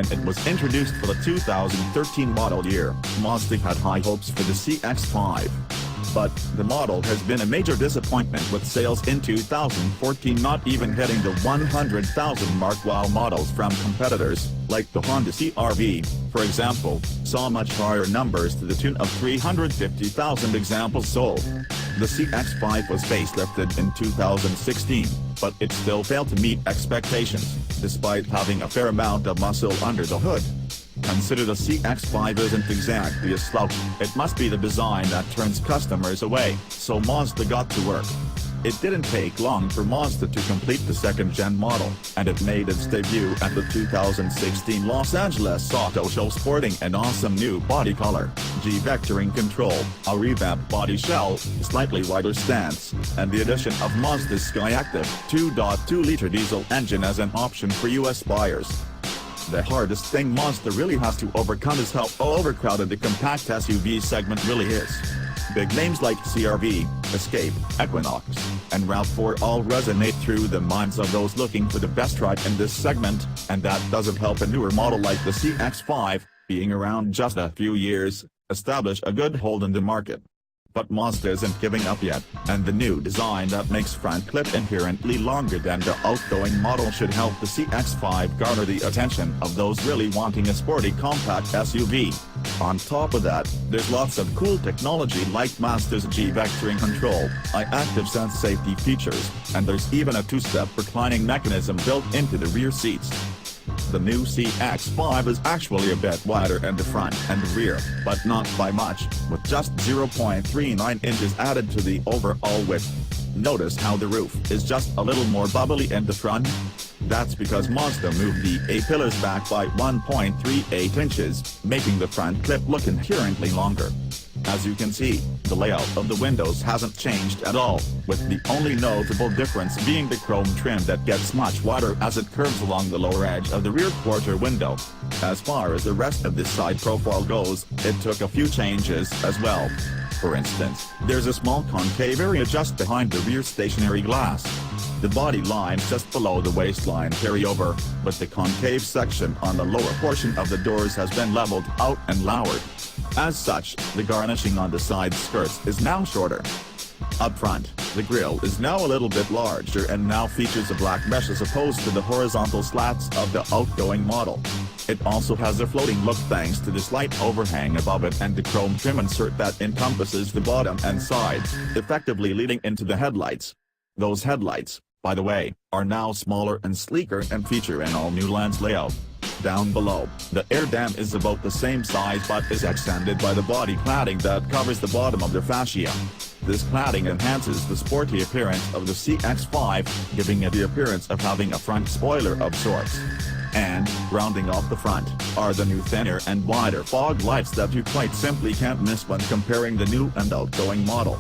when it was introduced for the 2013 model year, Mazda had high hopes for the CX-5. But the model has been a major disappointment, with sales in 2014 not even hitting the 100,000 mark, while models from competitors, like the Honda CR-V, for example, saw much higher numbers to the tune of 350,000 examples sold. The CX-5 was facelifted in 2016, but it still failed to meet expectations, despite having a fair amount of muscle under the hood. Consider the CX-5 isn't exactly a slouch. It must be the design that turns customers away, so Mazda got to work. It didn't take long for Mazda to complete the second-gen model, and it made its debut at the 2016 Los Angeles Auto Show, sporting an awesome new body color, G-vectoring control, a revamped body shell, slightly wider stance, and the addition of Mazda's Skyactiv 2.2-liter diesel engine as an option for US buyers. The hardest thing Mazda really has to overcome is how overcrowded the compact SUV segment really is. Big names like CR-V, Escape, Equinox, and RAV4 all resonate through the minds of those looking for the best ride in this segment, and that doesn't help a newer model like the CX-5, being around just a few years, establish a good hold in the market. But Mazda isn't giving up yet, and the new design that makes front clip inherently longer than the outgoing model should help the CX-5 garner the attention of those really wanting a sporty compact SUV. On top of that, there's lots of cool technology like Mazda's G-vectoring control, i-Active Sense safety features, and there's even a two-step reclining mechanism built into the rear seats. The new CX-5 is actually a bit wider in the front and the rear, but not by much, with just 0.39 inches added to the overall width. Notice how the roof is just a little more bubbly in the front? That's because Mazda moved the A-pillars back by 1.38 inches, making the front clip look inherently longer. As you can see, the layout of the windows hasn't changed at all, with the only notable difference being the chrome trim that gets much wider as it curves along the lower edge of the rear quarter window. As far as the rest of this side profile goes, it took a few changes as well. For instance, there's a small concave area just behind the rear stationary glass. The body lines just below the waistline carry over, but the concave section on the lower portion of the doors has been leveled out and lowered. As such, the garnishing on the side skirts is now shorter. Up front, the grille is now a little bit larger and now features a black mesh as opposed to the horizontal slats of the outgoing model. It also has a floating look thanks to the slight overhang above it and the chrome trim insert that encompasses the bottom and sides, effectively leading into the headlights. Those headlights, by the way, are now smaller and sleeker and feature an all-new lens layout. Down below, the air dam is about the same size but is extended by the body cladding that covers the bottom of the fascia. This cladding enhances the sporty appearance of the CX-5, giving it the appearance of having a front spoiler of sorts. And, rounding off the front, are the new thinner and wider fog lights that you quite simply can't miss when comparing the new and outgoing model.